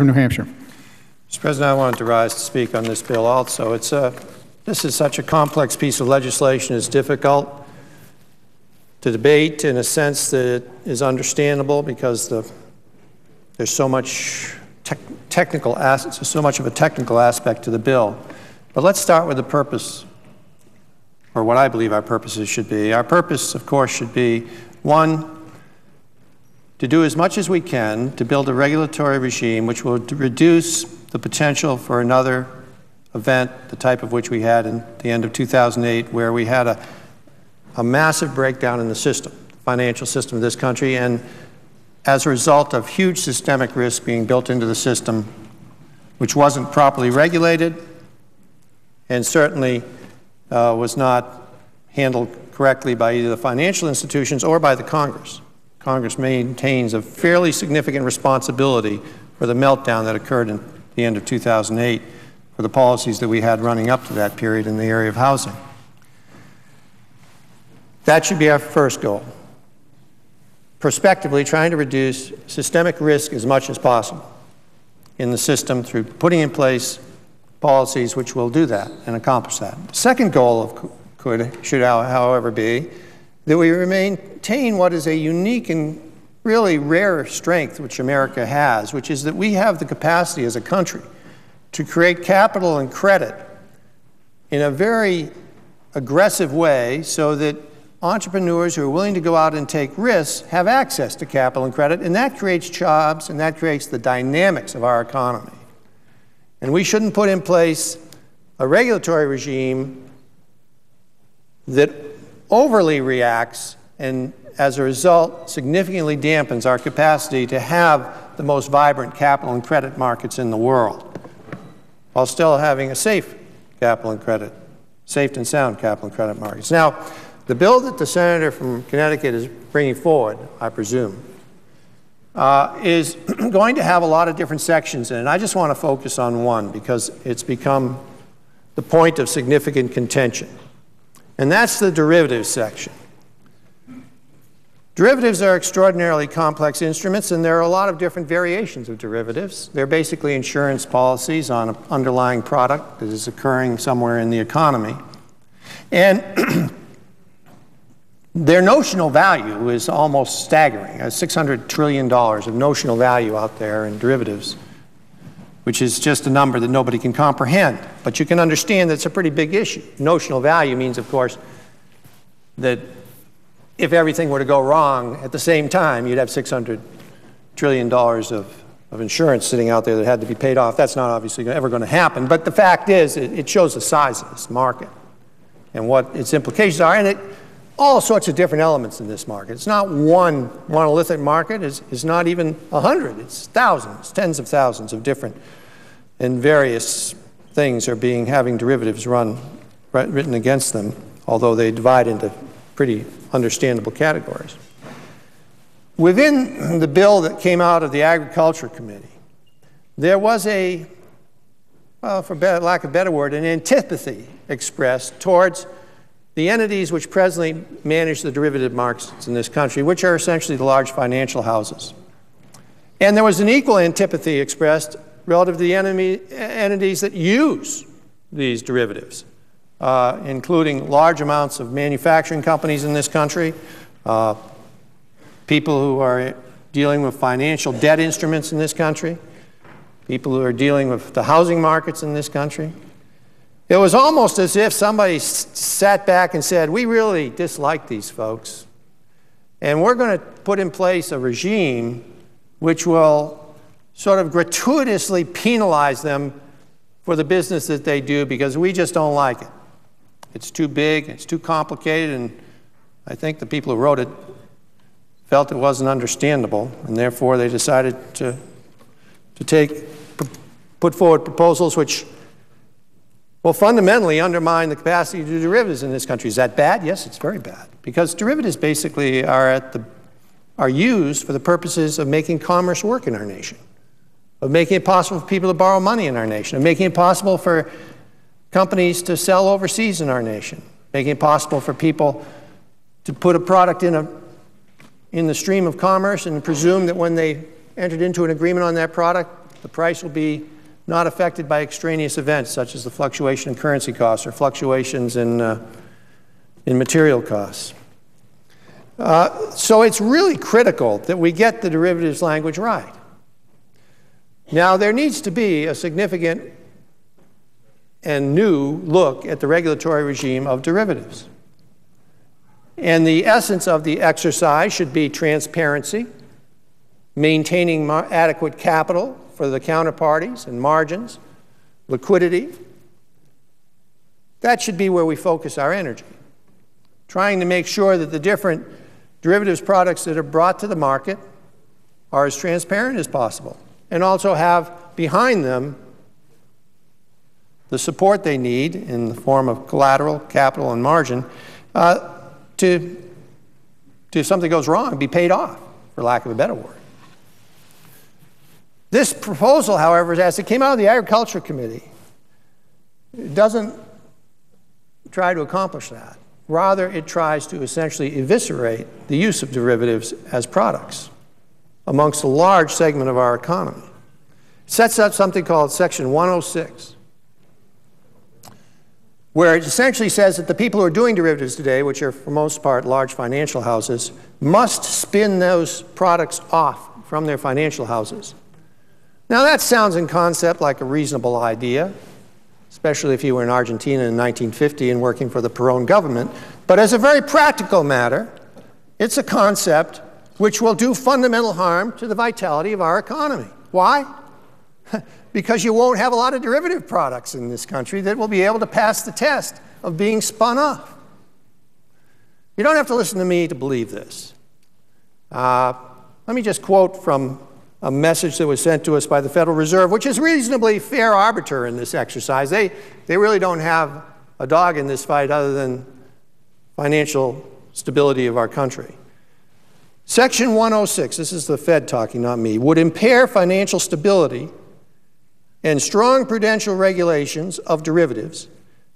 From New Hampshire. Mr. President, I wanted to rise to speak on this bill also. This is such a complex piece of legislation. It's difficult to debate in a sense that it is understandable because there's so much so much of a technical aspect to the bill. But let's start with the purpose, or what I believe our purposes should be. Our purpose, of course, should be, one, to do as much as we can to build a regulatory regime which will reduce the potential for another event, the type of which we had in the end of 2008, where we had a massive breakdown in the system, the financial system of this country, and as a result of huge systemic risk being built into the system, which wasn't properly regulated and certainly was not handled correctly by either the financial institutions or by the Congress. Congress maintains a fairly significant responsibility for the meltdown that occurred in the end of 2008 for the policies that we had running up to that period in the area of housing. That should be our first goal. Prospectively, trying to reduce systemic risk as much as possible in the system through putting in place policies which will do that and accomplish that. The second goal should, however, be that we maintain what is a unique and really rare strength which America has, which is that we have the capacity as a country to create capital and credit in a very aggressive way so that entrepreneurs who are willing to go out and take risks have access to capital and credit, and that creates jobs and that creates the dynamics of our economy. And we shouldn't put in place a regulatory regime that overly reacts and, as a result, significantly dampens our capacity to have the most vibrant capital and credit markets in the world, while still having a safe capital and credit, safe and sound capital and credit markets. Now, the bill that the senator from Connecticut is bringing forward, I presume, is going to have a lot of different sections in it. I just want to focus on one because it's become the point of significant contention, and that's the derivatives section. Derivatives are extraordinarily complex instruments, and there are a lot of different variations of derivatives. They're basically insurance policies on an underlying product that is occurring somewhere in the economy. And their notional value is almost staggering. $600 trillion of notional value out there in derivatives, which is just a number that nobody can comprehend. But you can understand that it's a pretty big issue. Notional value means, of course, that if everything were to go wrong at the same time, you'd have $600 trillion of insurance sitting out there that had to be paid off. That's not obviously ever going to happen. But the fact is, it shows the size of this market and what its implications are. And all sorts of different elements in this market. It's not one monolithic market. It's not even 100. It's thousands, tens of thousands of different and various things are having derivatives written against them, although they divide into pretty understandable categories. Within the bill that came out of the Agriculture Committee, there was well, for lack of a better word, an antipathy expressed towards the entities which presently manage the derivative markets in this country, which are essentially the large financial houses. And there was an equal antipathy expressed relative to the entities that use these derivatives, including large amounts of manufacturing companies in this country, people who are dealing with financial debt instruments in this country, people who are dealing with the housing markets in this country. It was almost as if somebody sat back and said, we really dislike these folks, and we're going to put in place a regime which will sort of gratuitously penalize them for the business that they do because we just don't like it. It's too big, it's too complicated, and I think the people who wrote it felt it wasn't understandable, and therefore they decided to put forward proposals which will fundamentally undermine the capacity to do derivatives in this country. Is that bad? Yes, it's very bad, because derivatives basically are used for the purposes of making commerce work in our nation, of making it possible for people to borrow money in our nation, of making it possible for companies to sell overseas in our nation, making it possible for people to put a product in the stream of commerce and presume that when they entered into an agreement on that product, The price will be not affected by extraneous events such as the fluctuation in currency costs or fluctuations in material costs. So it's really critical that we get the derivatives language right. Now, there needs to be a significant and new look at the regulatory regime of derivatives. And the essence of the exercise should be transparency, maintaining adequate capital for the counterparties and margins, liquidity. That should be where we focus our energy, trying to make sure that the different derivatives products that are brought to the market are as transparent as possible and also have behind them the support they need in the form of collateral, capital, and margin to if something goes wrong, be paid off, for lack of a better word. This proposal, however, as it came out of the Agriculture Committee, doesn't try to accomplish that. Rather, it tries to essentially eviscerate the use of derivatives as products amongst a large segment of our economy. It sets up something called Section 106, where it essentially says that the people who are doing derivatives today, which are for most part large financial houses, must spin those products off from their financial houses. Now that sounds in concept like a reasonable idea, especially if you were in Argentina in 1950 and working for the Perón government. But as a very practical matter, it's a concept which will do fundamental harm to the vitality of our economy. Why? Because you won't have a lot of derivative products in this country that will be able to pass the test of being spun off. You don't have to listen to me to believe this. Let me just quote from a message that was sent to us by the Federal Reserve, which is reasonably fair arbiter in this exercise. They really don't have a dog in this fight other than financial stability of our country. Section 106, this is the Fed talking, not me, would impair financial stability, and strong prudential regulations of derivatives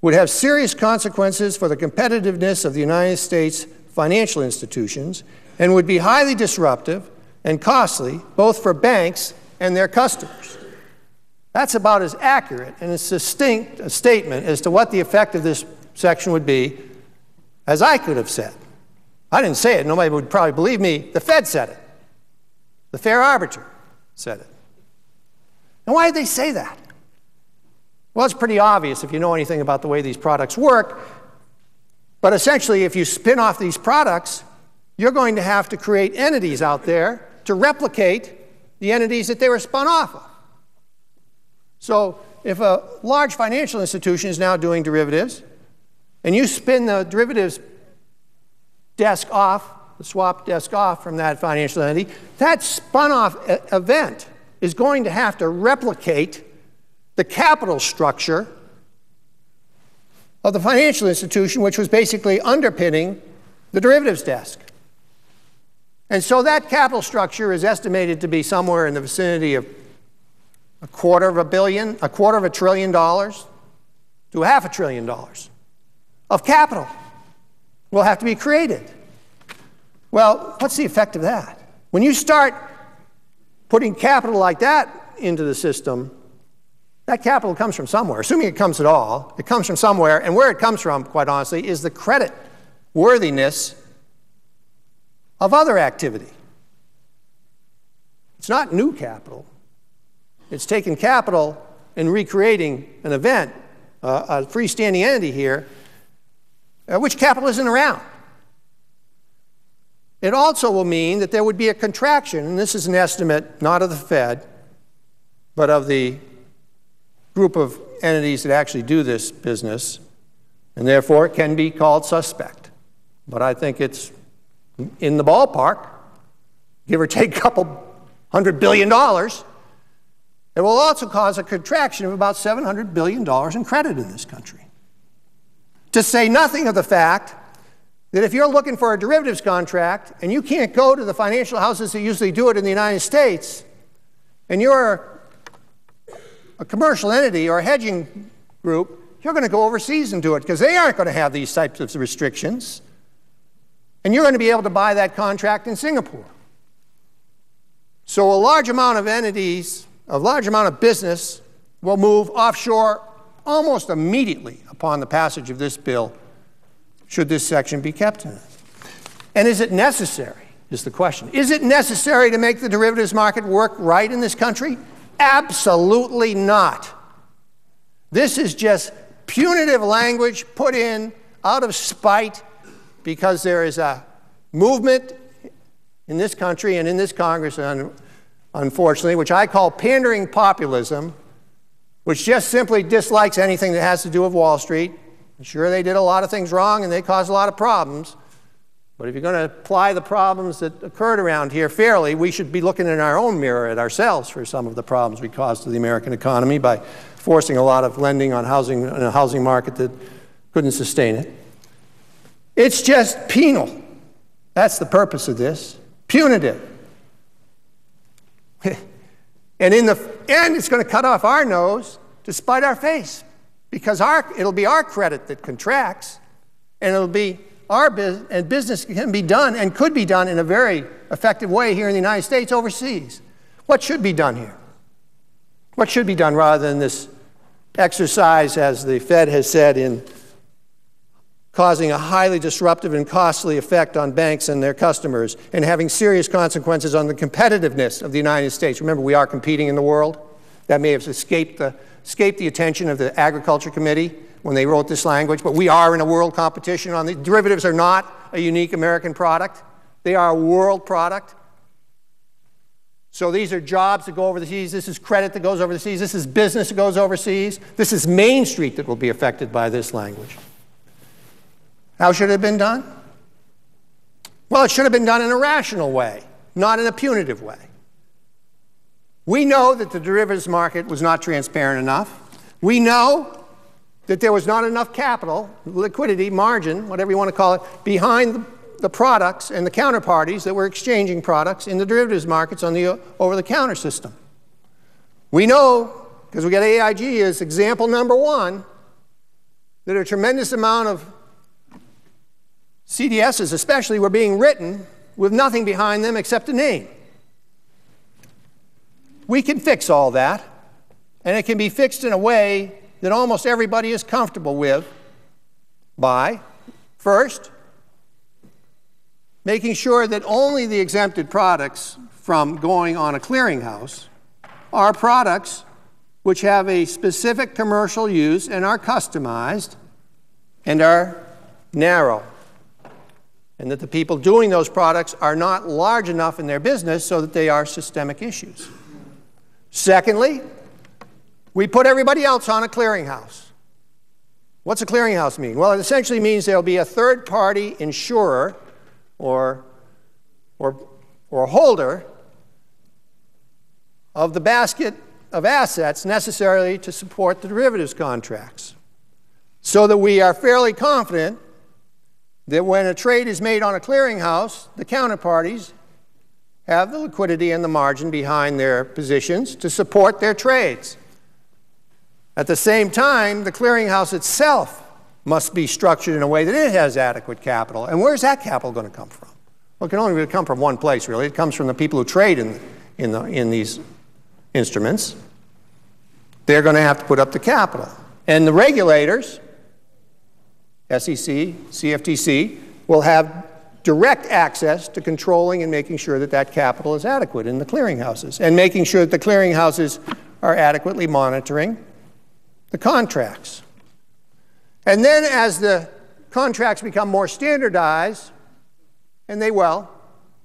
would have serious consequences for the competitiveness of the United States financial institutions and would be highly disruptive and costly both for banks and their customers. That's about as accurate and as succinct a statement as to what the effect of this section would be as I could have said. I didn't say it. Nobody would probably believe me. The Fed said it. The fair arbiter said it. And why did they say that? Well, it's pretty obvious if you know anything about the way these products work. But essentially, if you spin off these products, you're going to have to create entities out there to replicate the entities that they were spun off of. So if a large financial institution is now doing derivatives, and you spin the derivatives desk off, the swap desk off from that financial entity, that spun off event is going to have to replicate the capital structure of the financial institution, which was basically underpinning the derivatives desk. And so that capital structure is estimated to be somewhere in the vicinity of a quarter of $1 trillion to $500 billion of capital will have to be created. Well, what's the effect of that? When you start putting capital like that into the system, that capital comes from somewhere. Assuming it comes at all, it comes from somewhere, and where it comes from, quite honestly, is the credit worthiness of other activity. It's not new capital. It's taking capital and recreating an event, a freestanding entity here, which capital isn't around. It also will mean that there would be a contraction, and this is an estimate not of the Fed, but of the group of entities that actually do this business, and therefore it can be called suspect. But I think it's in the ballpark, give or take a couple $100 billion. It will also cause a contraction of about $700 billion in credit in this country. To say nothing of the fact that if you're looking for a derivatives contract and you can't go to the financial houses that usually do it in the United States, and you're a commercial entity or a hedging group, you're going to go overseas and do it because they aren't going to have these types of restrictions. And you're going to be able to buy that contract in Singapore. So a large amount of entities a large amount of business will move offshore almost immediately upon the passage of this bill, should this section be kept in it. And is it necessary, is the question. Is it necessary to make the derivatives market work right in this country? Absolutely not. This is just punitive language put in out of spite because there is a movement in this country and in this Congress, unfortunately, which I call pandering populism, which just simply dislikes anything that has to do with Wall Street. Sure, they did a lot of things wrong and they caused a lot of problems. But if you're going to apply the problems that occurred around here fairly, we should be looking in our own mirror at ourselves for some of the problems we caused to the American economy by forcing a lot of lending on housing in a housing market that couldn't sustain it. It's just penal. That's the purpose of this. Punitive. And in the end, it's going to cut off our nose to spite our face, because it'll be our credit that contracts, and it'll be our business, and business can be done and could be done in a very effective way here in the United States overseas. What should be done here? What should be done rather than this exercise, as the Fed has said, in causing a highly disruptive and costly effect on banks and their customers, and having serious consequences on the competitiveness of the United States. Remember, we are competing in the world. That may have escaped the attention of the Agriculture Committee when they wrote this language, but we are in a world competition on the derivatives. Are not a unique American product. They are a world product. So these are jobs that go overseas. This is credit that goes overseas. This is business that goes overseas. This is Main Street that will be affected by this language. How should it have been done? Well, it should have been done in a rational way, not in a punitive way. We know that the derivatives market was not transparent enough. We know that there was not enough capital, liquidity, margin, whatever you want to call it, behind the products and the counterparties that were exchanging products in the derivatives markets on the over-the-counter system. We know, because we got AIG as example number one, that a tremendous amount of CDSs especially were being written with nothing behind them except a name. We can fix all that, and it can be fixed in a way that almost everybody is comfortable with by, first, making sure that only the exempted products from going on a clearinghouse are products which have a specific commercial use and are customized and are narrow, and that the people doing those products are not large enough in their business so that they are systemic issues. Secondly, we put everybody else on a clearinghouse. What's a clearinghouse mean? Well, it essentially means there'll be a third-party insurer or holder of the basket of assets necessary to support the derivatives contracts, so that we are fairly confident that when a trade is made on a clearinghouse, the counterparties have the liquidity and the margin behind their positions to support their trades. At the same time, the clearinghouse itself must be structured in a way that it has adequate capital. And where's that capital going to come from? Well, it can only really come from one place, really. It comes from the people who trade in these instruments. They're going to have to put up the capital. And the regulators, SEC, CFTC, will have direct access to controlling and making sure that that capital is adequate in the clearinghouses, and making sure that the clearinghouses are adequately monitoring the contracts. And then as the contracts become more standardized, and they will,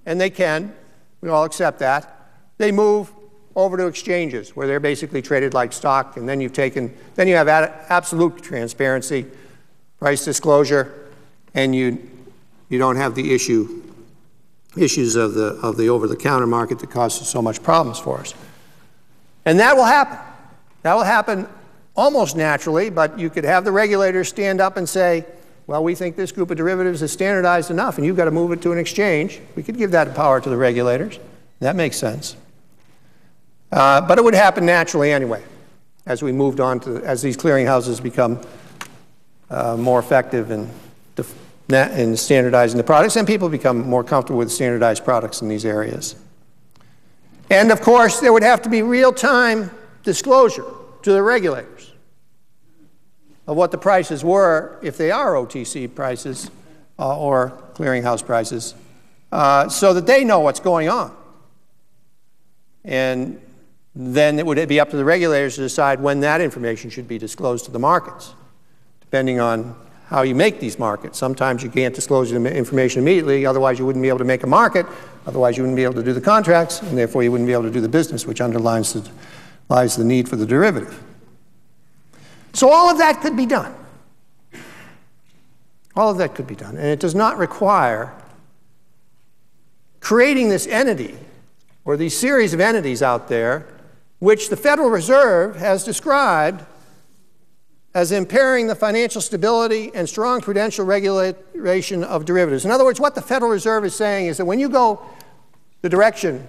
and they can, we all accept that, they move over to exchanges where they're basically traded like stock, and then you have absolute transparency, price disclosure, and you don't have the issues of the over-the-counter market that causes so much problems for us. And that will happen. That will happen almost naturally, but you could have the regulators stand up and say, well, we think this group of derivatives is standardized enough, and you've got to move it to an exchange. We could give that power to the regulators. That makes sense. But it would happen naturally anyway, as we moved on to, as these clearinghouses become more effective in standardizing the products, and people become more comfortable with standardized products in these areas. And of course, there would have to be real-time disclosure to the regulators of what the prices were, if they are OTC prices or clearinghouse prices, so that they know what's going on. And then it would be up to the regulators to decide when that information should be disclosed to the markets, depending on how you make these markets. Sometimes you can't disclose the information immediately, otherwise you wouldn't be able to make a market, otherwise you wouldn't be able to do the contracts, and therefore you wouldn't be able to do the business, which underlies the need for the derivative. So all of that could be done. All of that could be done. And it does not require creating this entity or these series of entities out there which the Federal Reserve has described as impairing the financial stability and strong prudential regulation of derivatives. In other words, what the Federal Reserve is saying is that when you go the direction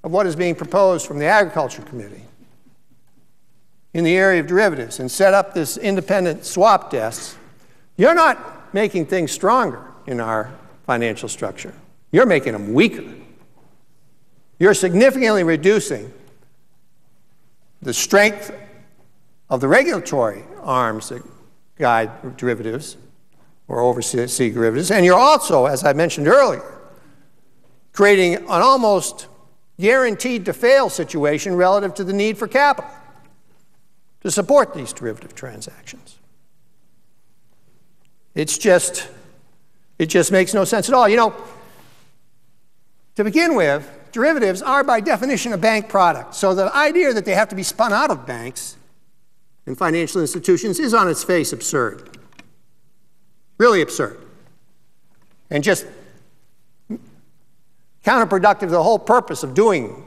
of what is being proposed from the Agriculture Committee in the area of derivatives and set up this independent swap desk, you're not making things stronger in our financial structure. You're making them weaker. You're significantly reducing the strength of the regulatory arms that guide derivatives or oversee derivatives. And you're also, as I mentioned earlier, creating an almost guaranteed to fail situation relative to the need for capital to support these derivative transactions. It just makes no sense at all. You know, to begin with, derivatives are by definition a bank product. So the idea that they have to be spun out of banks and financial institutions is on its face absurd. Really absurd. And just counterproductive to the whole purpose of doing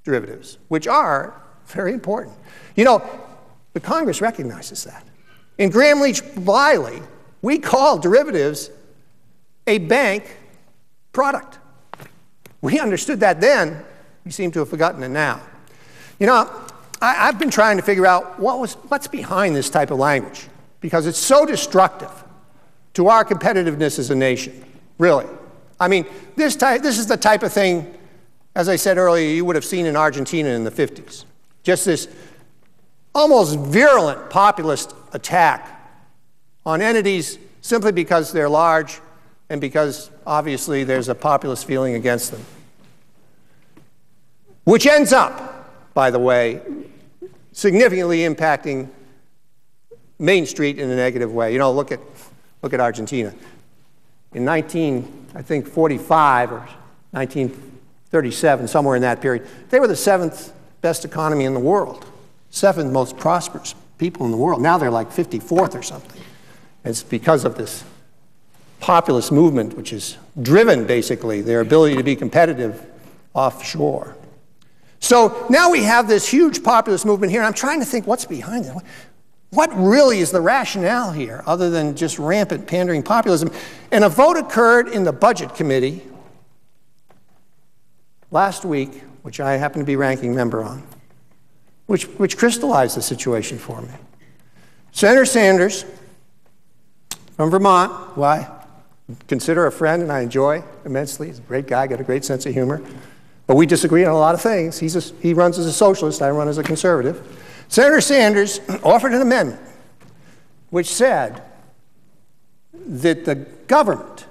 derivatives, which are very important. You know, the Congress recognizes that. In Gramm-Leach-Bliley, we call derivatives a bank product. We understood that then. We seem to have forgotten it now. You know, I've been trying to figure out what's behind this type of language, because it's so destructive to our competitiveness as a nation, really. I mean, this is the type of thing, as I said earlier, you would have seen in Argentina in the 50s. Just this almost virulent populist attack on entities simply because they're large and because, obviously, there's a populist feeling against them. Which ends up, by the way, significantly impacting Main Street in a negative way. You know, look at Argentina. In 1945 or 1937, somewhere in that period, they were the 7th best economy in the world, 7th most prosperous people in the world. Now they're like 54th or something. It's because of this populist movement, which has driven, basically, their ability to be competitive offshore. So now we have this huge populist movement here, and I'm trying to think what's behind it. What really is the rationale here, other than just rampant pandering populism? And a vote occurred in the Budget Committee last week, which I happen to be ranking member on, which crystallized the situation for me. Senator Sanders from Vermont, who I consider a friend and I enjoy immensely. He's a great guy, got a great sense of humor. But we disagree on a lot of things. He runs as a socialist, I run as a conservative. Senator Sanders offered an amendment which said that the government,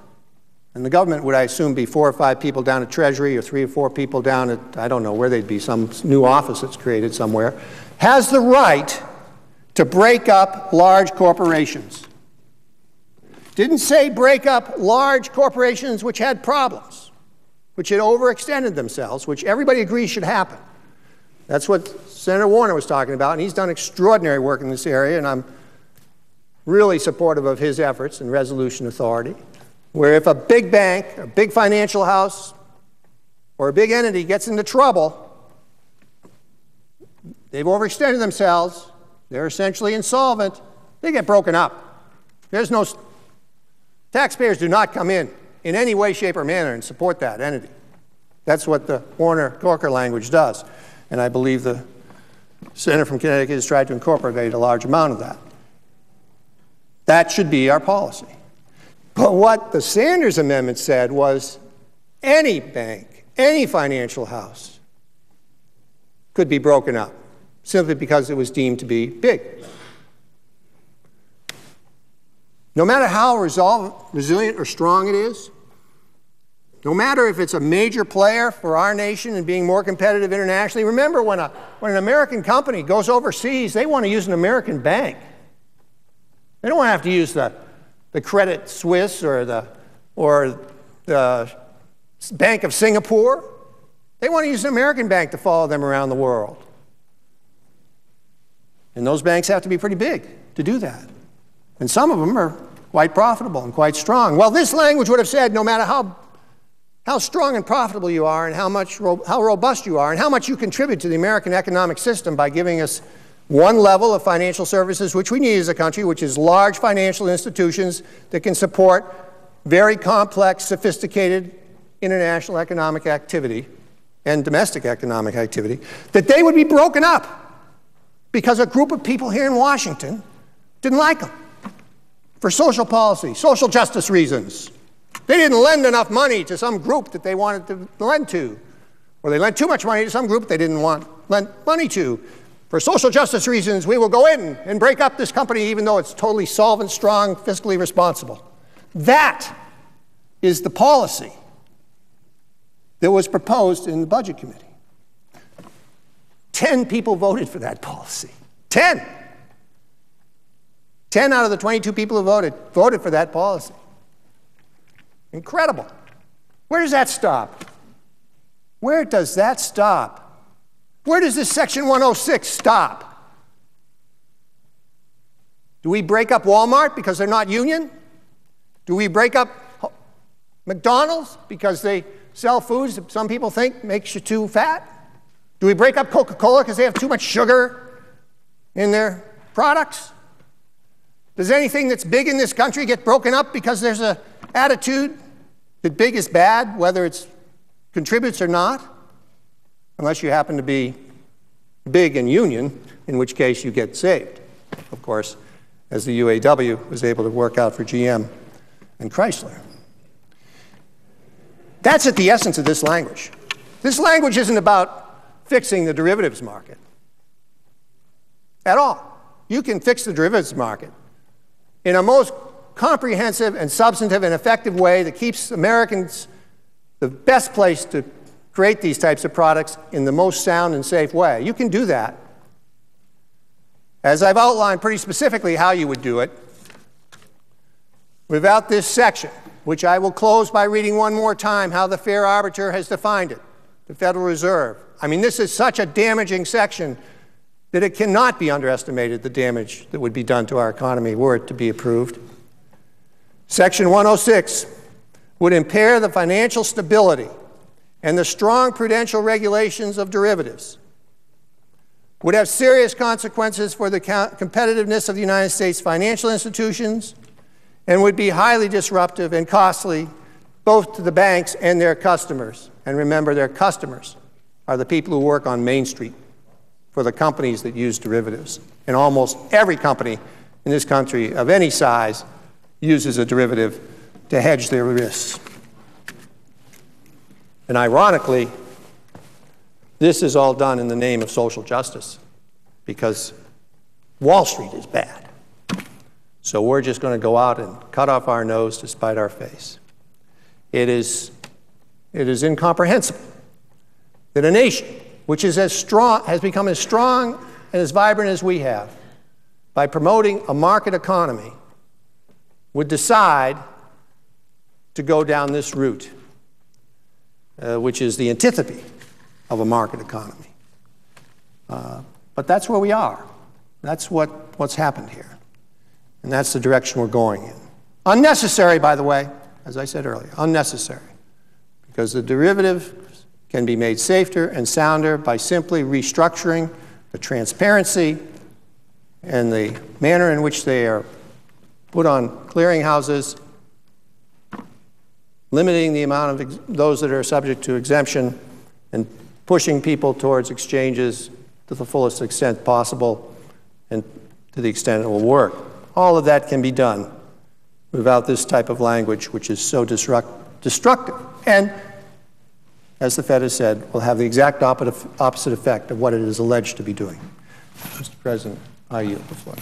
and the government would, I assume, be 4 or 5 people down at Treasury or 3 or 4 people down at, I don't know where they'd be, some new office that's created somewhere, has the right to break up large corporations. Didn't say break up large corporations which had problems, which had overextended themselves, which everybody agrees should happen. That's what Senator Warner was talking about, and he's done extraordinary work in this area, and I'm really supportive of his efforts and resolution authority, where if a big bank, a big financial house, or a big entity gets into trouble, they've overextended themselves, they're essentially insolvent, they get broken up. There's no... Taxpayers do not come in any way, shape, or manner and support that entity. That's what the Warner-Corker language does. And I believe the senator from Connecticut has tried to incorporate a large amount of that. That should be our policy. But what the Sanders Amendment said was any bank, any financial house, could be broken up, simply because it was deemed to be big. No matter how resilient or strong it is, no matter if it's a major player for our nation and being more competitive internationally, remember when an American company goes overseas, they want to use an American bank. They don't want to have to use the Credit Suisse or the Bank of Singapore. They want to use an American bank to follow them around the world. And those banks have to be pretty big to do that. And some of them are quite profitable and quite strong. Well, this language would have said no matter how strong and profitable you are and how robust you are and how much you contribute to the American economic system by giving us one level of financial services which we need as a country, which is large financial institutions that can support very complex, sophisticated international economic activity and domestic economic activity, that they would be broken up because a group of people here in Washington didn't like them for social policy, social justice reasons. They didn't lend enough money to some group that they wanted to lend to, or they lent too much money to some group they didn't want lend money to. For social justice reasons, we will go in and break up this company even though it's totally solvent, strong, fiscally responsible. That is the policy that was proposed in the Budget Committee. 10 people voted for that policy. 10! 10 out of the 22 people who voted for that policy. Incredible. Where does that stop? Where does that stop? Where does this Section 106 stop? Do we break up Walmart because they're not union? Do we break up McDonald's because they sell foods that some people think makes you too fat? Do we break up Coca-Cola because they have too much sugar in their products? Does anything that's big in this country get broken up because there's an attitude that big is bad, whether it contributes or not? Unless you happen to be big in union, in which case you get saved, of course, as the UAW was able to work out for GM and Chrysler. That's at the essence of this language. This language isn't about fixing the derivatives market at all. You can fix the derivatives market in a most comprehensive and substantive and effective way that keeps Americans the best place to create these types of products in the most sound and safe way. You can do that. As I've outlined pretty specifically how you would do it, without this section, which I will close by reading one more time how the fair arbiter has defined it, the Federal Reserve. I mean, this is such a damaging section that it cannot be underestimated, the damage that would be done to our economy were it to be approved. Section 106 would impair the financial stability and the strong prudential regulations of derivatives, would have serious consequences for the competitiveness of the United States financial institutions, and would be highly disruptive and costly both to the banks and their customers. And remember, their customers are the people who work on Main Street for the companies that use derivatives. And almost every company in this country of any size uses a derivative to hedge their risks. And ironically, this is all done in the name of social justice because Wall Street is bad. So we're just going to go out and cut off our nose to spite our face. It is incomprehensible that a nation which is has become as strong and as vibrant as we have by promoting a market economy would decide to go down this route, which is the antithesis of a market economy. But that's where we are. That's what's happened here. And that's the direction we're going in. Unnecessary, by the way, as I said earlier, unnecessary. Because the derivatives can be made safer and sounder by simply restructuring the transparency and the manner in which they are put on clearinghouses, limiting the amount of those that are subject to exemption, and pushing people towards exchanges to the fullest extent possible and to the extent it will work. All of that can be done without this type of language, which is so destructive. And as the Fed has said, will have the exact opposite effect of what it is alleged to be doing. Mr. President, I yield the floor.